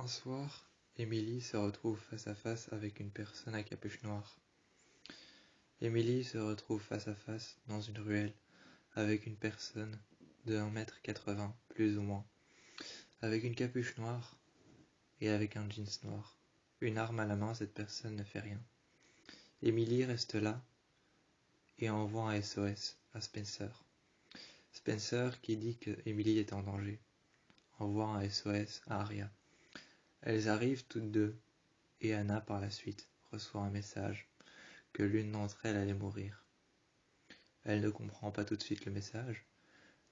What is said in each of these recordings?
soir, Émilie se retrouve face à face avec une personne à capuche noire. Émilie se retrouve face à face dans une ruelle avec une personne de 1,80 m plus ou moins, avec une capuche noire et avec un jeans noir. Une arme à la main, cette personne ne fait rien. Émilie reste là et envoie un SOS à Spencer. Spencer, qui dit que Émilie est en danger, envoie un SOS à Aria. Elles arrivent toutes deux, et Anna par la suite reçoit un message que l'une d'entre elles allait mourir. Elle ne comprend pas tout de suite le message,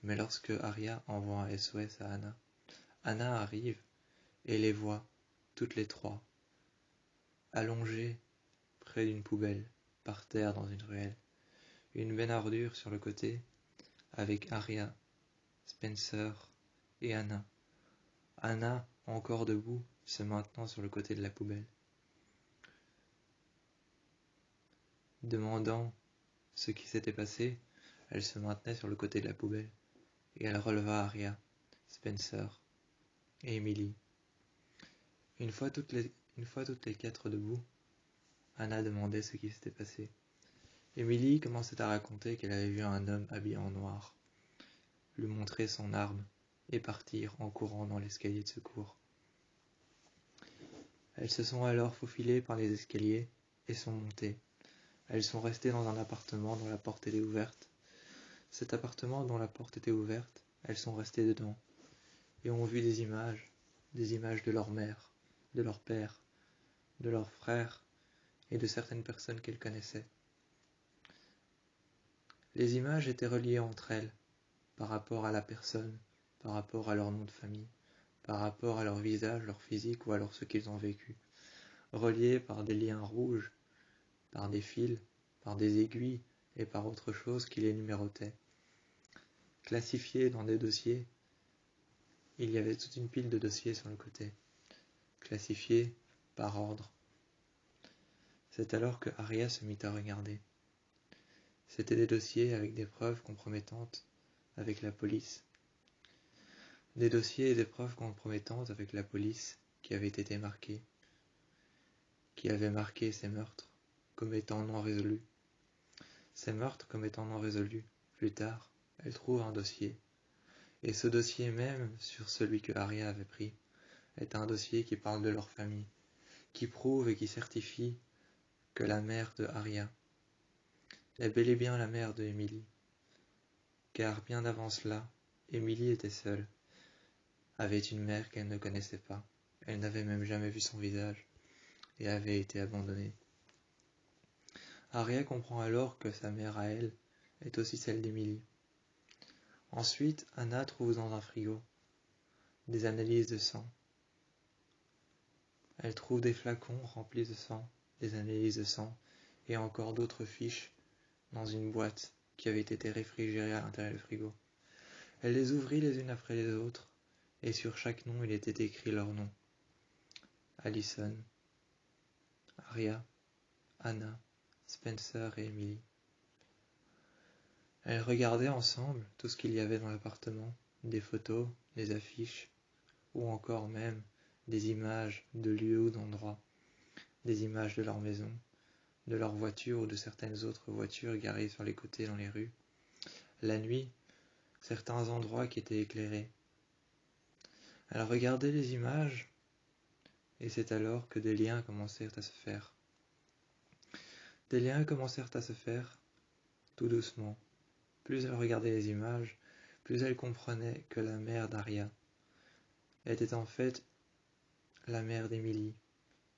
mais lorsque Aria envoie un SOS à Anna, Anna arrive et les voit, toutes les trois, allongées près d'une poubelle, par terre dans une ruelle. Une benne à ordures sur le côté, avec Aria, Spencer et Anna. Anna, encore debout, se maintenant sur le côté de la poubelle. Demandant ce qui s'était passé, elle se maintenait sur le côté de la poubelle, et elle releva Aria, Spencer et Emily. Une fois toutes les quatre debout, Anna demandait ce qui s'était passé. Emily commençait à raconter qu'elle avait vu un homme habillé en noir lui montrer son arme et partir en courant dans l'escalier de secours. Elles se sont alors faufilées par les escaliers et sont montées. Elles sont restées dans un appartement dont la porte était ouverte. Cet appartement dont la porte était ouverte, elles sont restées dedans et ont vu des images de leur mère, de leur père, de leurs frères et de certaines personnes qu'elles connaissaient. Les images étaient reliées entre elles par rapport à la personne, par rapport à leur nom de famille, par rapport à leur visage, leur physique ou alors ce qu'ils ont vécu, reliées par des liens rouges, par des fils, par des aiguilles et par autre chose qui les numérotait. Classifiées dans des dossiers, il y avait toute une pile de dossiers sur le côté, classifiés par ordre. C'est alors que Aria se mit à regarder. C'étaient des dossiers avec des preuves compromettantes avec la police. Des dossiers et des preuves compromettantes avec la police qui avaient été marqués, qui avaient marqué ces meurtres comme étant non résolus. Ces meurtres comme étant non résolus. Plus tard, elle trouve un dossier. Et ce dossier même, sur celui que Aria avait pris, est un dossier qui parle de leur famille, qui prouve et qui certifie que la mère de Aria est bel et bien la mère de Emily. Car bien avant cela, Emily était seule, avait une mère qu'elle ne connaissait pas, elle n'avait même jamais vu son visage, et avait été abandonnée. Aria comprend alors que sa mère à elle est aussi celle d'Emily. Ensuite, Anna trouve dans un frigo des analyses de sang. Elle trouve des flacons remplis de sang, des analyses de sang, et encore d'autres fiches dans une boîte qui avait été réfrigérée à l'intérieur du frigo. Elle les ouvrit les unes après les autres, et sur chaque nom il était écrit leur nom. Allison, Aria, Anna, Spencer et Emily. Elles regardaient ensemble tout ce qu'il y avait dans l'appartement, des photos, des affiches, ou encore même des images de lieux ou d'endroits, des images de leur maison, de leur voiture ou de certaines autres voitures garées sur les côtés dans les rues. La nuit, certains endroits qui étaient éclairés. Elles regardaient les images, et c'est alors que des liens commencèrent à se faire. Des liens commencèrent à se faire, tout doucement. Plus elles regardaient les images, plus elles comprenaient que la mère d'Aria était en fait la mère d'Emily,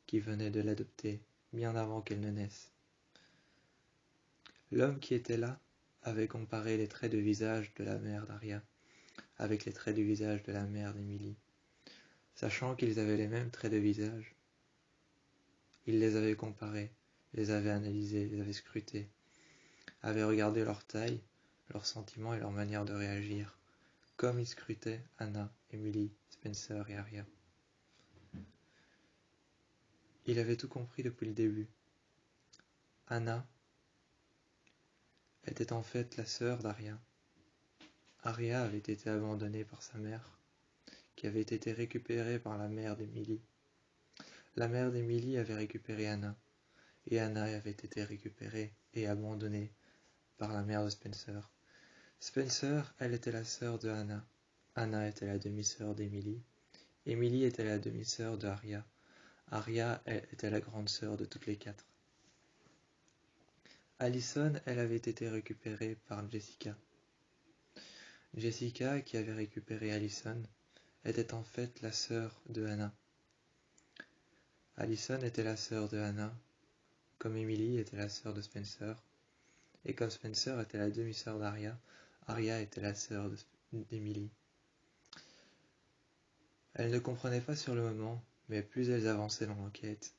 qui venait de l'adopter bien avant qu'elle ne naisse. L'homme qui était là avait comparé les traits de visage de la mère d'Aria avec les traits du visage de la mère d'Emily. Sachant qu'ils avaient les mêmes traits de visage, il les avait comparés, les avait analysés, les avait scrutés, avait regardé leur taille, leurs sentiments et leur manière de réagir, comme il scrutait Anna, Emily, Spencer et Aria. Il avait tout compris depuis le début. Anna était en fait la sœur d'Aria. Aria avait été abandonnée par sa mère, qui avait été récupérée par la mère d'Emily. La mère d'Emily avait récupéré Anna, et Anna avait été récupérée et abandonnée par la mère de Spencer. Spencer, elle était la sœur de Anna. Anna était la demi-sœur d'Emily. Emily était la demi-sœur de Aria. Aria, elle était la grande sœur de toutes les quatre. Allison, elle avait été récupérée par Jessica. Jessica, qui avait récupéré Allison, était en fait la sœur de Anna. Allison était la sœur de Anna, comme Emily était la sœur de Spencer, et comme Spencer était la demi-sœur d'Aria, Aria était la sœur d'Emily. Elles ne comprenaient pas sur le moment, mais plus elles avançaient dans l'enquête,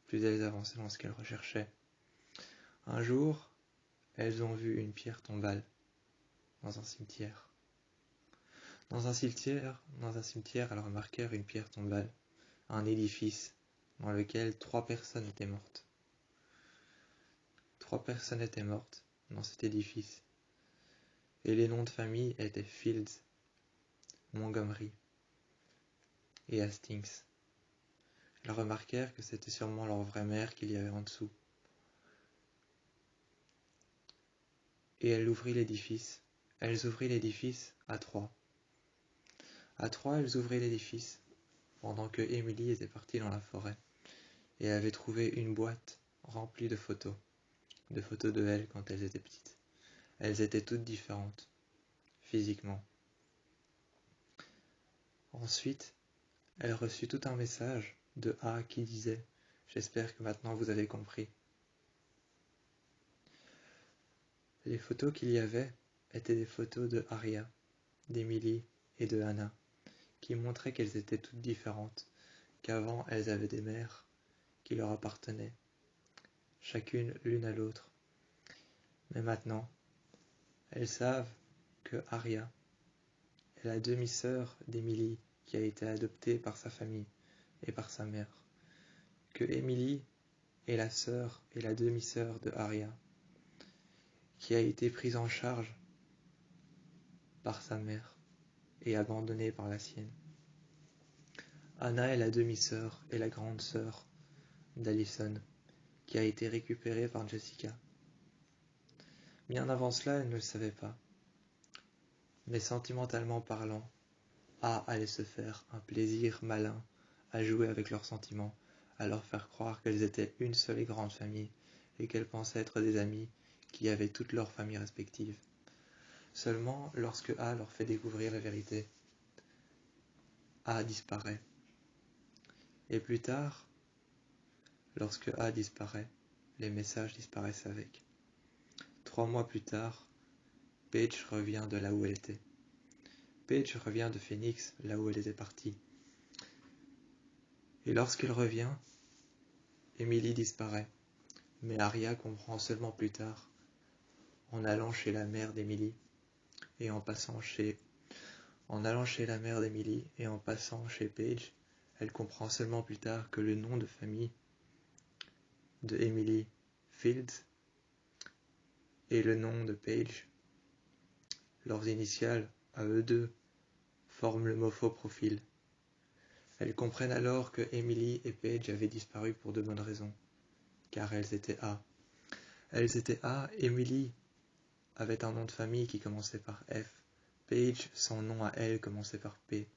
plus elles avançaient dans ce qu'elles recherchaient. Un jour, elles ont vu une pierre tombale dans un cimetière. Dans un cimetière, elles remarquèrent une pierre tombale, un édifice dans lequel 3 personnes étaient mortes. 3 personnes étaient mortes dans cet édifice, et les noms de famille étaient Fields, Montgomery et Hastings. Elles remarquèrent que c'était sûrement leur vraie mère qu'il y avait en dessous. Et elles ouvrirent l'édifice. Elles ouvrirent l'édifice à 3. À 3, elles ouvraient l'édifice, pendant que Emily était partie dans la forêt, et avait trouvé une boîte remplie de photos de elles quand elles étaient petites. Elles étaient toutes différentes, physiquement. Ensuite, elle reçut tout un message de A qui disait « J'espère que maintenant vous avez compris ». Les photos qu'il y avait étaient des photos de Aria, d'Emily et de Anna, qui montraient qu'elles étaient toutes différentes, qu'avant elles avaient des mères qui leur appartenaient, chacune l'une à l'autre. Mais maintenant, elles savent que Aria est la demi-sœur d'Emily qui a été adoptée par sa famille et par sa mère, que Emily est la sœur et la demi-sœur de Aria, qui a été prise en charge par sa mère et abandonnée par la sienne. Anna est la demi-sœur et la grande sœur d'Allison, qui a été récupérée par Jessica. Bien avant cela, elle ne le savait pas. Mais sentimentalement parlant, A allait se faire un plaisir malin à jouer avec leurs sentiments, à leur faire croire qu'elles étaient une seule et grande famille, et qu'elles pensaient être des amies qui avaient toutes leurs familles respectives. Seulement, lorsque A leur fait découvrir la vérité, A disparaît. Et plus tard, lorsque A disparaît, les messages disparaissent avec. 3 mois plus tard, Paige revient de là où elle était. Paige revient de Phoenix, là où elle était partie. Et lorsqu'elle revient, Emily disparaît. Mais Aria comprend seulement plus tard, en allant chez la mère d'Emily et en passant chez Paige, elle comprend seulement plus tard que le nom de famille de Emily, Fields, et le nom de Paige, leurs initiales, à eux deux, forment le mot faux profil. Elles comprennent alors que Emily et Paige avaient disparu pour de bonnes raisons, car elles étaient A. Elles étaient A, Emily avait un nom de famille qui commençait par F. Paige, son nom à elle commençait par P.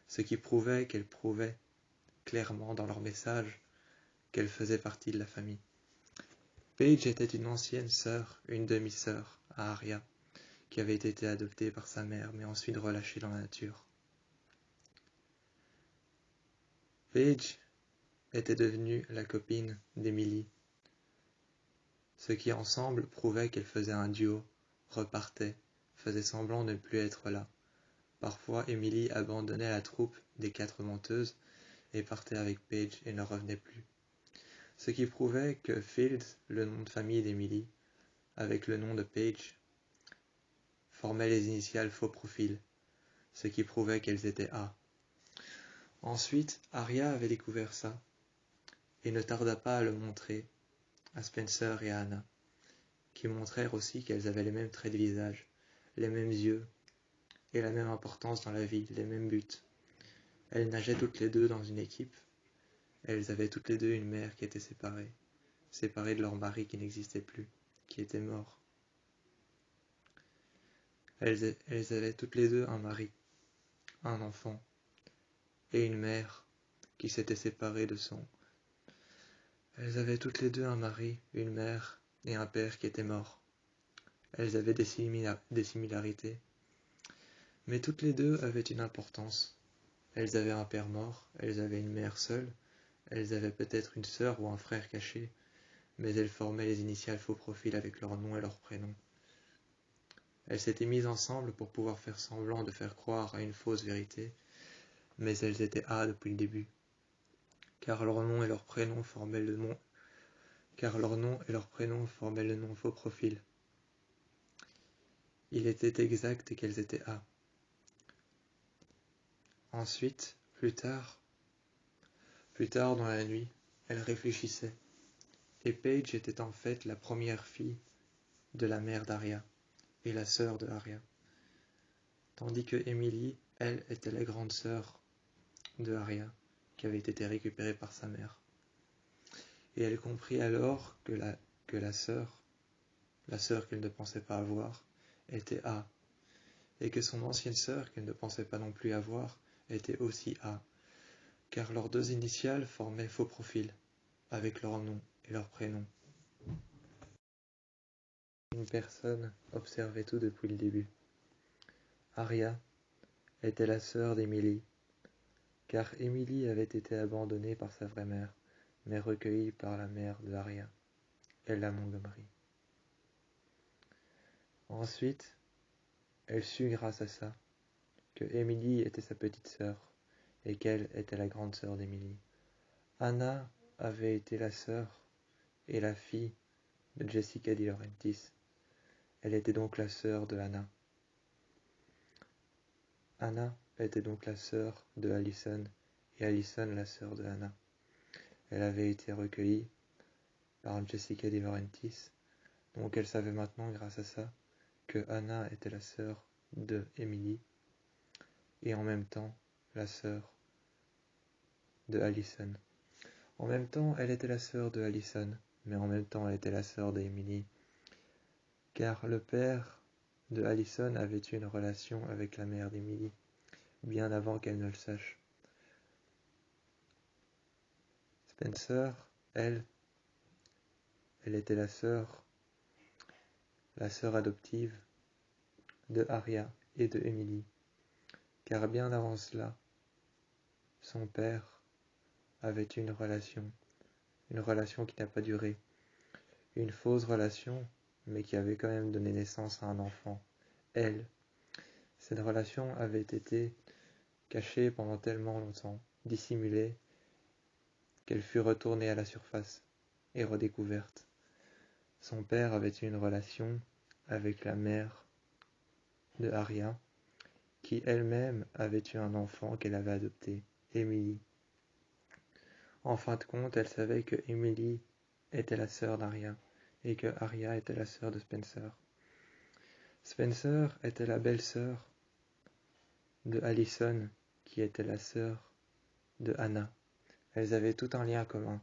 Ce qui prouvait qu'elles prouvaient clairement dans leur message qu'elles faisaient partie de la famille. Paige était une ancienne sœur, une demi-sœur à Aria, qui avait été adoptée par sa mère mais ensuite relâchée dans la nature. Paige était devenue la copine d'Emily, ce qui ensemble prouvait qu'elles faisaient un duo, repartaient, faisaient semblant de ne plus être là. Parfois, Emily abandonnait la troupe des 4 menteuses et partait avec Paige et ne revenait plus. Ce qui prouvait que Fields, le nom de famille d'Emily, avec le nom de Paige, formait les initiales faux profil, ce qui prouvait qu'elles étaient A. Ensuite, Aria avait découvert ça, et ne tarda pas à le montrer à Spencer et à Anna, qui montrèrent aussi qu'elles avaient les mêmes traits de visage, les mêmes yeux, et la même importance dans la vie, les mêmes buts, Elles nageaient toutes les deux dans une équipe. Elles avaient toutes les deux une mère qui était séparée de leur mari qui n'existait plus, qui était mort. Elles avaient toutes les deux un mari, un enfant, et une mère qui s'était séparée de son. Elles avaient toutes les deux un mari, une mère et un père qui étaient morts. Elles avaient des similarités, mais toutes les deux avaient une importance. Elles avaient un père mort, elles avaient une mère seule, elles avaient peut-être une sœur ou un frère caché, mais elles formaient les initiales faux profil avec leur nom et leur prénom. Elles s'étaient mises ensemble pour pouvoir faire semblant de faire croire à une fausse vérité, mais elles étaient A depuis le début, car leur nom et leur prénom formaient le nom, faux profil. Il était exact qu'elles étaient A. Ensuite, plus tard dans la nuit, elles réfléchissaient, et Paige était en fait la première fille de la mère d'Arya et la sœur de Arya, tandis que Emily, elle, était la grande sœur de Arya, qui avait été récupérée par sa mère. Et elle comprit alors que la sœur qu'elle ne pensait pas avoir, était A, et que son ancienne sœur qu'elle ne pensait pas non plus avoir, était aussi A, car leurs deux initiales formaient faux profil, avec leur nom et leur prénom. Une personne observait tout depuis le début. Arya était la sœur d'Emily, car Emily avait été abandonnée par sa vraie mère, mais recueillie par la mère de Arya, Ella Montgomery. Ensuite, elle sut grâce à ça que Emily était sa petite sœur et qu'elle était la grande sœur d'Emily. Anna avait été la sœur et la fille de Jessica de Laurentiis. Elle était donc la sœur de Anna. Anna était donc la sœur de Alicent et Alicent la sœur de Anna. Elle avait été recueillie par Jessica de Laurentiis, donc elle savait maintenant grâce à ça que Anna était la sœur de Emily et en même temps la sœur de Alicent. En même temps, elle était la sœur de Alicent, mais en même temps, elle était la sœur d'Emily, car le père de Alicent avait eu une relation avec la mère d'Emily, bien avant qu'elle ne le sache. Spencer, elle était la sœur adoptive de Arya et de Emily, car bien avant cela, son père avait eu une relation qui n'a pas duré, une fausse relation, mais qui avait quand même donné naissance à un enfant. Cette relation avait été cachée pendant tellement longtemps, dissimulée, qu'elle fut retournée à la surface et redécouverte. Son père avait eu une relation avec la mère de Arya, qui elle-même avait eu un enfant qu'elle avait adopté, Emily. En fin de compte, elle savait que Emily était la sœur d'Arya et que Arya était la sœur de Spencer. Spencer était la belle-sœur de Alicent, qui était la sœur de Anna. Elles avaient tout un lien commun.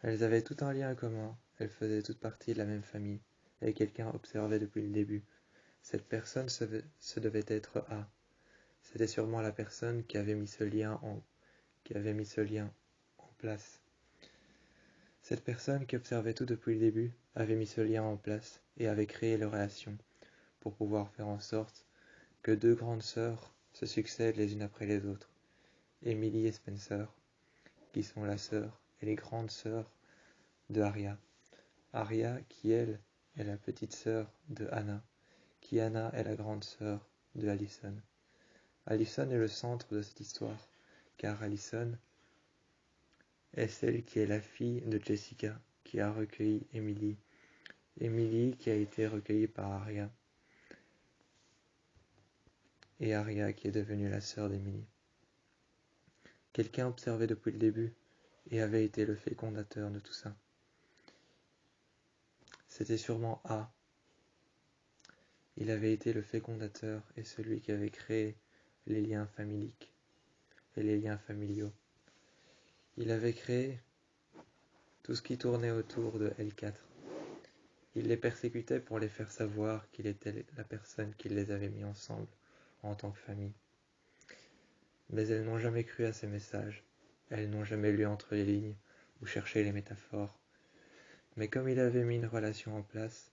Elles faisaient toutes partie de la même famille, et quelqu'un observait depuis le début. Cette personne se devait être A. C'était sûrement la personne qui avait mis ce lien en place. Cette personne qui observait tout depuis le début avait mis ce lien en place et avait créé les relations pour pouvoir faire en sorte que deux grandes sœurs se succèdent les unes après les autres, Emily et Spencer, qui sont la sœur et les grandes sœurs de Arya. Arya, qui elle est la petite sœur de Anna, qui Anna est la grande sœur de Alicent. Alicent est le centre de cette histoire, car Alicent est celle qui est la fille de Jessica, qui a recueilli Emily. Emily qui a été recueillie par Arya. Et Arya qui est devenue la sœur d'Emily. Quelqu'un observait depuis le début et avait été le fécondateur de tout ça. C'était sûrement A. Il avait été le fécondateur et celui qui avait créé les liens familiques et les liens familiaux. Il avait créé tout ce qui tournait autour de L4. Il les persécutait pour les faire savoir qu'il était la personne qui les avait mis ensemble en tant que famille. Mais elles n'ont jamais cru à ces messages, elles n'ont jamais lu entre les lignes ou cherché les métaphores. Mais comme il avait mis une relation en place,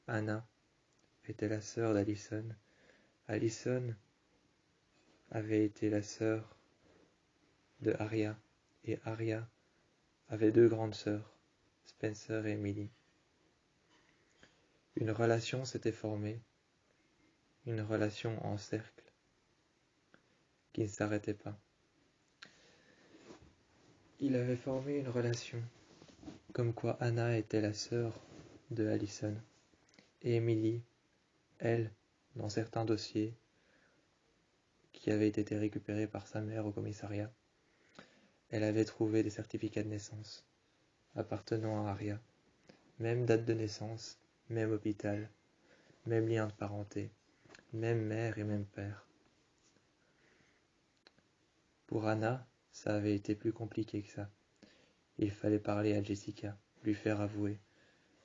Anna était la sœur d'Allison. Allison avait été la sœur de Arya, et Arya avait deux grandes sœurs, Spencer et Emily. Une relation s'était formée, une relation en cercle, qui ne s'arrêtait pas. Il avait formé une relation, comme quoi Anna était la sœur de Allison, et Emily, elle, dans certains dossiers, qui avaient été récupérés par sa mère au commissariat, elle avait trouvé des certificats de naissance appartenant à Arya, même date de naissance, même hôpital, même lien de parenté, même mère et même père. Pour Anna, ça avait été plus compliqué que ça. Il fallait parler à Jessica, lui faire avouer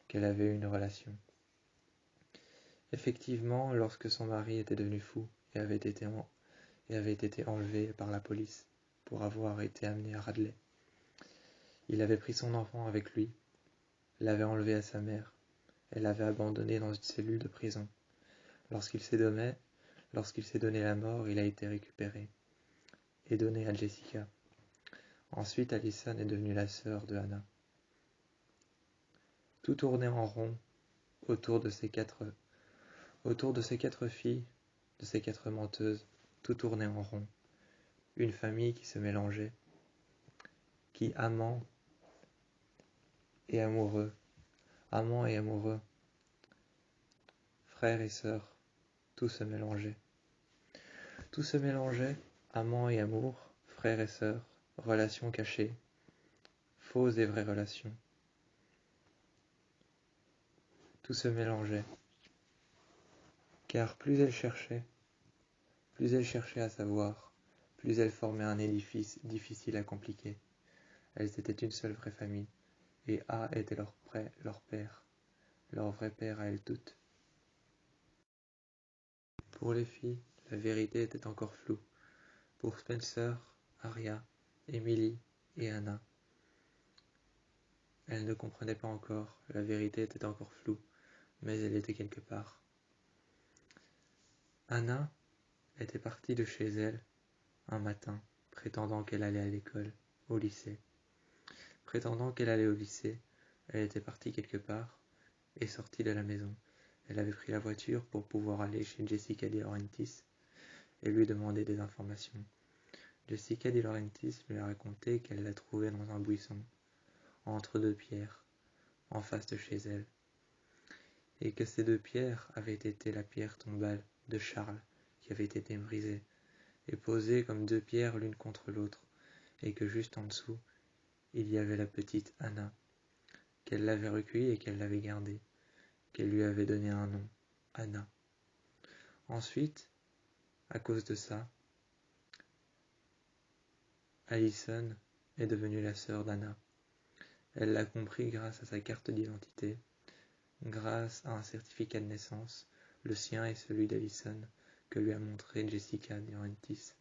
qu'elle avait eu une relation. Effectivement, lorsque son mari était devenu fou et avait été enlevé par la police pour avoir été amené à Radley, il avait pris son enfant avec lui, l'avait enlevé à sa mère et l'avait abandonné dans une cellule de prison. Lorsqu'il s'est donné la mort, il a été récupéré et donné à Jessica. Ensuite, Allison est devenue la sœur de Anna. Tout tournait en rond autour de ces quatre filles, de ces quatre menteuses. Tout tournait en rond. Une famille qui se mélangeait, qui amants et amoureux, frères et sœurs, tout se mélangeait. Tout se mélangeait, amants et amour, frères et sœurs, relations cachées, fausses et vraies relations. Tout se mélangeait. Car plus elle cherchait à savoir, plus elle formait un édifice difficile à compliquer. Elles étaient une seule vraie famille, et A était leur père, leur vrai père à elles toutes. Pour les filles, la vérité était encore floue. Pour Spencer, Arya, Emily et Anna, elles ne comprenaient pas encore, la vérité était encore floue, mais elle était quelque part. Anna était partie de chez elle un matin, prétendant qu'elle allait à l'école, au lycée. Prétendant qu'elle allait au lycée, elle était partie quelque part et sortie de la maison. Elle avait pris la voiture pour pouvoir aller chez Jessica De Laurentiis et lui demander des informations. Jessica De Laurentiis lui a raconté qu'elle l'a trouvée dans un buisson, entre deux pierres, en face de chez elle, et que ces deux pierres avaient été la pierre tombale de Charles, qui avait été brisée, et posée comme deux pierres l'une contre l'autre, et que juste en dessous, il y avait la petite Anna, qu'elle l'avait recueillie et qu'elle l'avait gardée, qu'elle lui avait donné un nom, Anna. Ensuite, à cause de ça, Allison est devenue la sœur d'Anna. Elle l'a compris grâce à sa carte d'identité, grâce à un certificat de naissance, le sien et celui d'Allison, que lui a montré Jessica De Laurentiis.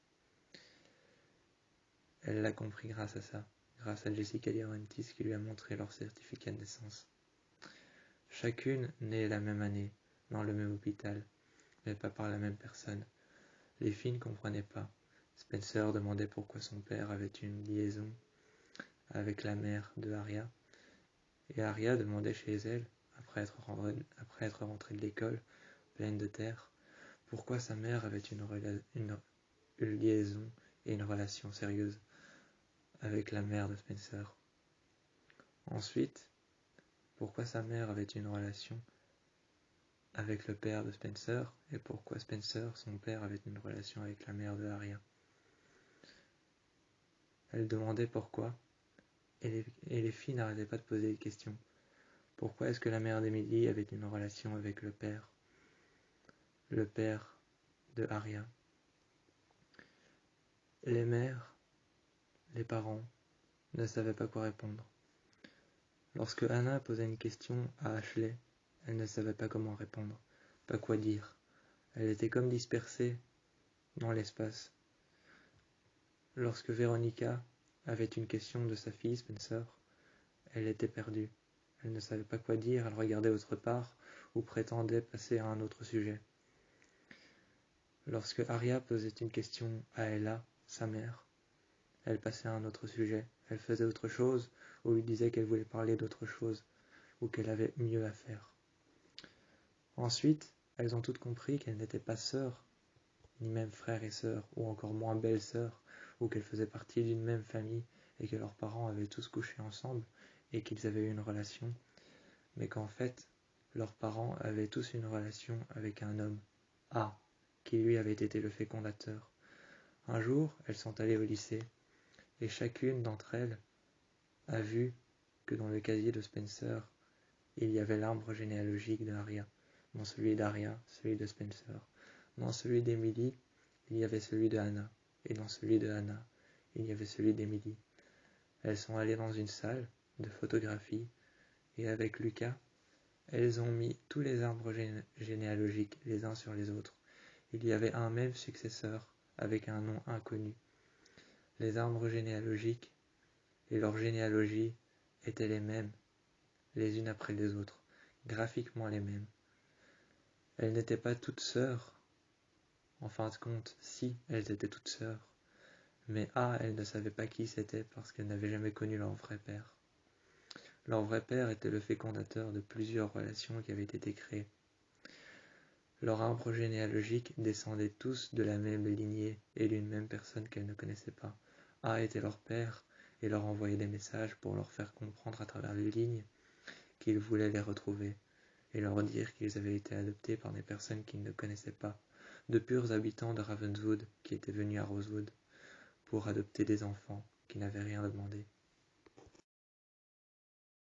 Elle l'a compris grâce à ça, grâce à Jessica De Laurentiis qui lui a montré leur certificat de naissance. Chacune née la même année, dans le même hôpital, mais pas par la même personne. Les filles ne comprenaient pas. Spencer demandait pourquoi son père avait une liaison avec la mère de Arya, et Arya demandait chez elle, après être rentrée de l'école, pleine de terre, pourquoi sa mère avait une liaison et une relation sérieuse avec la mère de Spencer. Ensuite, pourquoi sa mère avait une relation avec le père de Spencer, et pourquoi Spencer, son père, avait une relation avec la mère de Arya. Elle demandait pourquoi, et les filles n'arrêtaient pas de poser des questions. Pourquoi est-ce que la mère d'Emily avait une relation avec le père de Arya? Les mères, les parents, ne savaient pas quoi répondre. Lorsque Anna posait une question à Ashley, elle ne savait pas comment répondre, pas quoi dire. Elle était comme dispersée dans l'espace. Lorsque Veronica avait une question de sa fille Spencer, elle était perdue. Elle ne savait pas quoi dire, elle regardait autre part ou prétendait passer à un autre sujet. Lorsque Arya posait une question à Ella, sa mère, elle passait à un autre sujet. Elle faisait autre chose ou lui disait qu'elle voulait parler d'autre chose ou qu'elle avait mieux à faire. Ensuite, elles ont toutes compris qu'elles n'étaient pas sœurs, ni même frères et sœurs, ou encore moins belles-sœurs, ou qu'elles faisaient partie d'une même famille et que leurs parents avaient tous couché ensemble et qu'ils avaient eu une relation, mais qu'en fait, leurs parents avaient tous une relation avec un homme, A, qui lui avait été le fécondateur. Un jour, elles sont allées au lycée, et chacune d'entre elles a vu que dans le casier de Spencer, il y avait l'arbre généalogique de Arya. Dans celui d'Arya, celui de Spencer. Dans celui d'Emily, il y avait celui de Hannah. Et dans celui de Hannah, il y avait celui d'Emily. Elles sont allées dans une salle de photographie, et avec Lucas, elles ont mis tous les arbres généalogiques les uns sur les autres. Il y avait un même successeur, avec un nom inconnu. Les arbres généalogiques et leur généalogie étaient les mêmes, les unes après les autres, graphiquement les mêmes. Elles n'étaient pas toutes sœurs, en fin de compte, si, elles étaient toutes sœurs, mais elles ne savaient pas qui c'était parce qu'elles n'avaient jamais connu leur vrai père. Leur vrai père était le fécondateur de plusieurs relations qui avaient été créées. Leur arbre généalogique descendait tous de la même lignée et d'une même personne qu'elles ne connaissaient pas. Était leur père et leur envoyait des messages pour leur faire comprendre à travers les lignes qu'il voulait les retrouver et leur dire qu'ils avaient été adoptés par des personnes qu'ils ne connaissaient pas, de purs habitants de Ravenswood qui étaient venus à Rosewood pour adopter des enfants qui n'avaient rien demandé.